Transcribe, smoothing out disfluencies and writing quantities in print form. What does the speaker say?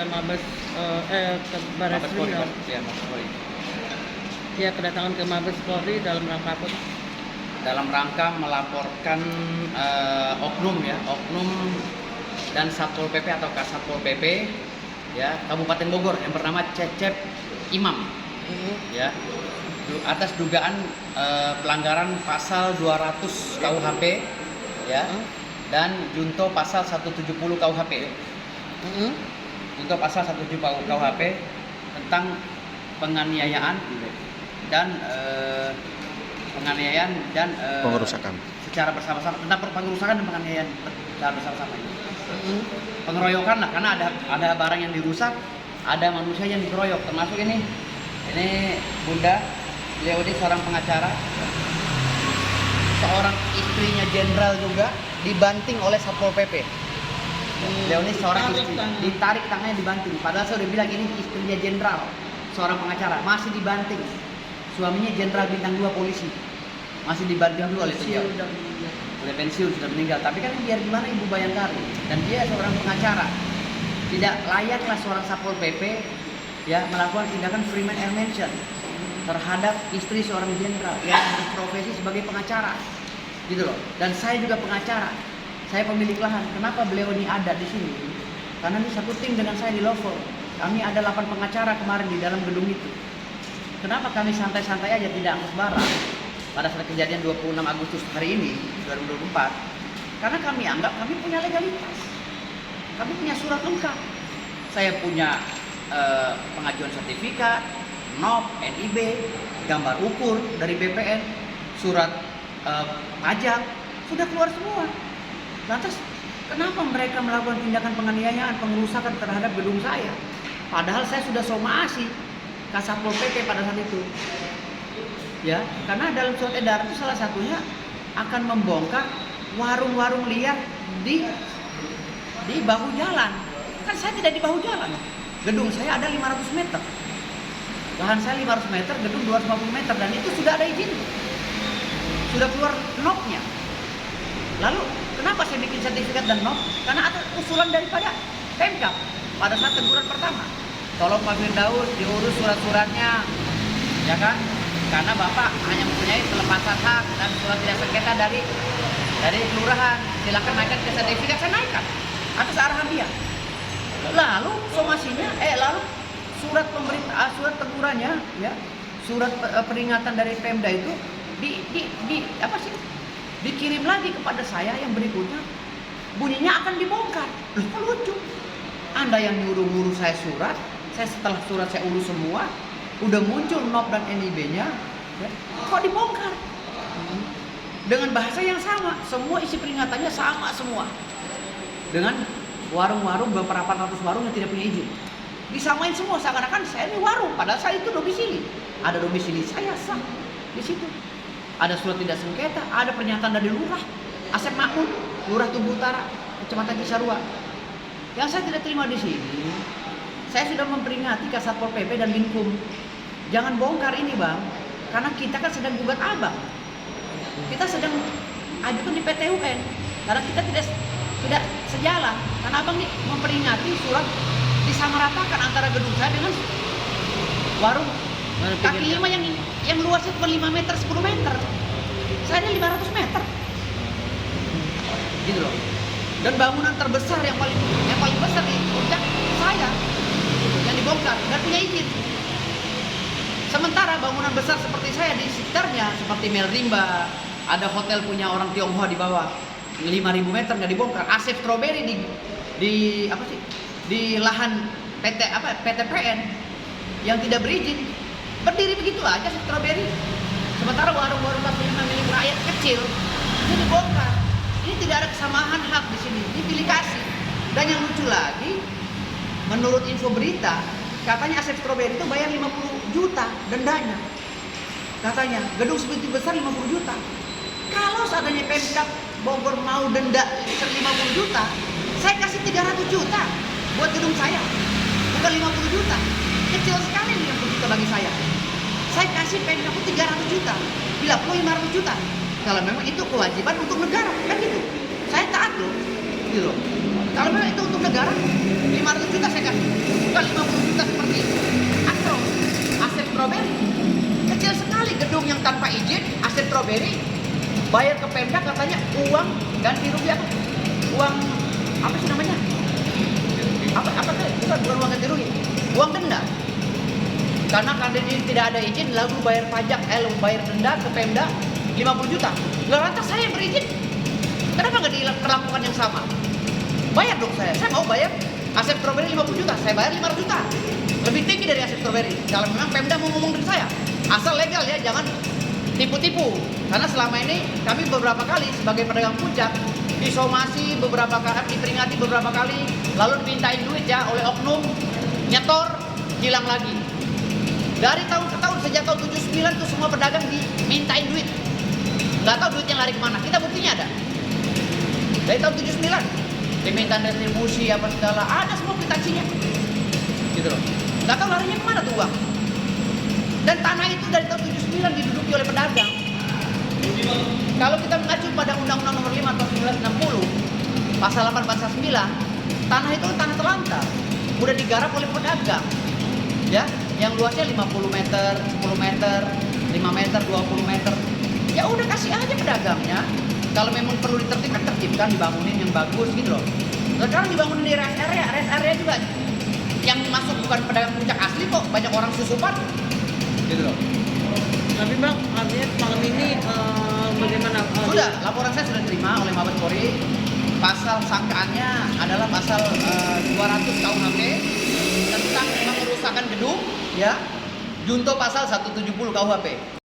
Mabes ke Baris Mabes Polri, Krim. ya, Mabes Polri. Ya, kedatangan ke Mabes Polri dalam rangka apa? Dalam rangka melaporkan oknum dan Satpol PP atau Kasatpol PP ya Kabupaten Bogor yang bernama Cecep Imam ya atas dugaan pelanggaran pasal 200 KUHP ya dan junto pasal 170 KUHP. Junto pasal 170 KUHP tentang penganiayaan dan pengerusakan secara bersama-sama, tentang pengerusakan dan penganiayaan secara bersama-sama ini. Pengeroyokan lah, karena ada barang yang dirusak, ada manusia yang dikeroyok, termasuk ini Bunda Leoni, seorang pengacara, seorang istrinya jenderal juga dibanting oleh Satpol PP. Leoni seorang istri, ditarik tangannya, dibanting. Padahal saya udah bilang ini istrinya jenderal, seorang pengacara, masih dibanting. Suaminya jenderal bintang 2 polisi, masih dibanting dulu oleh beliau. Oleh pensiun, sudah meninggal. Tapi kan biar gimana Ibu Bayangkari, dan dia seorang pengacara, tidak layaklah seorang Satpol PP ya melakukan tindakan freeman air mention terhadap istri seorang jenderal yang berprofesi sebagai pengacara, gitu loh. Dan saya juga pengacara, saya pemilik lahan. Kenapa beliau ini ada di sini? Karena ini satu tim dengan saya di Lovo. Kami ada 8 pengacara kemarin di dalam gedung itu. Kenapa kami santai-santai aja tidak angkut barang pada saat kejadian 26 Agustus hari ini 2024? Karena kami anggap kami punya legalitas, kami punya surat lengkap. Saya punya pengajuan sertifikat, NOP, NIB, gambar ukur dari BPN, surat pajak, sudah keluar semua. Lantas kenapa mereka melakukan tindakan penganiayaan, pengerusakan terhadap gedung saya? Padahal saya sudah somasi Kasatpol PP pada saat itu. Ya, karena dalam surat edaran itu salah satunya akan membongkar warung-warung liar di bahu jalan. Kan saya tidak di bahu jalan. Gedung saya ada 500 meter. Lahan saya 500 meter, gedung 250 meter, dan itu sudah ada izin. Sudah keluar NOP-nya. Lalu kenapa saya bikin sertifikat dan NOP? Karena ada usulan daripada Pemkab pada saat teguran pertama. Tolong Pak Firdaus diurus surat-suratnya, ya kan? Karena Bapak hanya mempunyai pelepasan hak dan surat tidak sengketa dari kelurahan. Silakan naikkan ke sertifikat, saya naikkan atas arahan dia. Lalu somasinya, lalu surat surat tegurannya, ya, surat peringatan dari Pemda itu dikirim lagi kepada saya yang berikutnya, bunyinya akan dibongkar. Loh, kok lucu? Anda yang nyuruh saya surat, saya setelah surat saya urus semua, udah muncul NOP dan NIB-nya, ya, kok dibongkar? Dengan bahasa yang sama, semua isi peringatannya sama semua. Dengan warung-warung, beberapa ratus warung yang tidak punya izin. Disamain semua, seakan-akan saya ini warung, padahal saya itu domisili. Ada domisili saya sah di situ. Ada surat tidak sengketa, ada pernyataan dari lurah Asep Makmur, Lurah Tugu Utara, Kecamatan Cisarua. Yang saya tidak terima di sini, saya sudah memperingati Kasatpol PP dan Binkum. Jangan bongkar ini, Bang. Karena kita kan sedang gugat Abang. Kita sedang ajukan di PT UN. Karena kita tidak sejalan. Karena Abang nih memperingati surat disamaratakan antara gedung saya dengan warung kaki 5 yang luasnya cuma 5 meter, 10 meter. Saya ada 500 meter. Gitu loh. Dan bangunan terbesar yang paling besar di puncak saya yang dibongkar dan punya izin. Sementara bangunan besar seperti saya di sekitarnya, seperti Mel Rimba, ada hotel punya orang Tionghoa di bawah 5.000 meter nggak dibongkar. Asep Strawberry di lahan PTPN yang tidak berizin, berdiri begitu aja Strawberry. Sementara warung-warung kaki 5 milik rakyat kecil ini dibongkar. Ini tidak ada kesamaan hak di sini. Ini pilih kasih. Dan yang lucu lagi, menurut info berita, katanya Asep Strawberry itu bayar 50 juta dendanya. Katanya, gedung sebegitu besar 50 juta. Kalau seandainya Pemkab Bogor mau denda 50 juta, saya kasih 300 juta buat gedung saya. Bukan 50 juta. Kecil sekali 50 juta bagi saya. Saya kasih Pemkab 300 juta. Bila perlu 500 juta. Kalau memang itu kewajiban untuk negara, kan gitu. Saya taat loh. Gitu loh. Kalau memang itu untuk negara, 500 juta saya kasih. Bukan 50 juta seperti Astro, Asep Strawberry. Kecil sekali gedung yang tanpa izin, Asep Strawberry. Bayar ke Pemda katanya uang ganti rugi apa? Uang apa sih namanya? Apa tuh? Bukan uang ganti rugi. Uang denda. Karena ini tidak ada izin, lalu bayar pajak, bayar denda ke Pemda 50 juta. Lah lantas saya yang berizin. Kenapa nggak dilakukan yang sama? Bayar dong saya mau bayar Asep Strawberry 50 juta, saya bayar 500 juta. Lebih tinggi dari Asep Strawberry. Kalau memang Pemda mau ngomong dari saya, asal legal ya, jangan tipu-tipu. Karena selama ini kami beberapa kali sebagai pedagang puncak disomasi beberapa kali, diperingati beberapa kali, lalu dimintain duit ya oleh oknum, nyetor, hilang lagi. Dari tahun ke tahun, sejak tahun 79 tuh semua pedagang dimintain duit. Nggak tahu duitnya lari kemana, kita buktinya ada. Dari tahun 79, dimintain retribusi apa segala, ada semua kwitansinya. Gitu loh. Nggak tahu larinya kemana tuh uang. Dan tanah itu dari tahun 79 diduduki oleh pedagang. Kalau kita mengacu pada Undang-Undang Nomor 5 tahun 1960, Pasal 8 Pasal 9, tanah itu tanah terlantar, udah digarap oleh pedagang. Ya, yang luasnya 50 meter, 10 meter, 5 meter, 20 meter. Ya udah kasih aja pedagangnya. Kalau memang perlu tertibkan, dibangunin yang bagus gitu loh. Sekarang dibangunin di rest area juga. Yang masuk bukan pedagang puncak asli kok, banyak orang susupan. Gitu loh. Tapi Bang, artinya malam ini bagaimana? Sudah, laporan saya sudah terima oleh Mabes Polri. Pasal sangkaannya adalah pasal 200 KUHP tentang pengerusakan gedung, ya. Junto pasal 170 KUHP.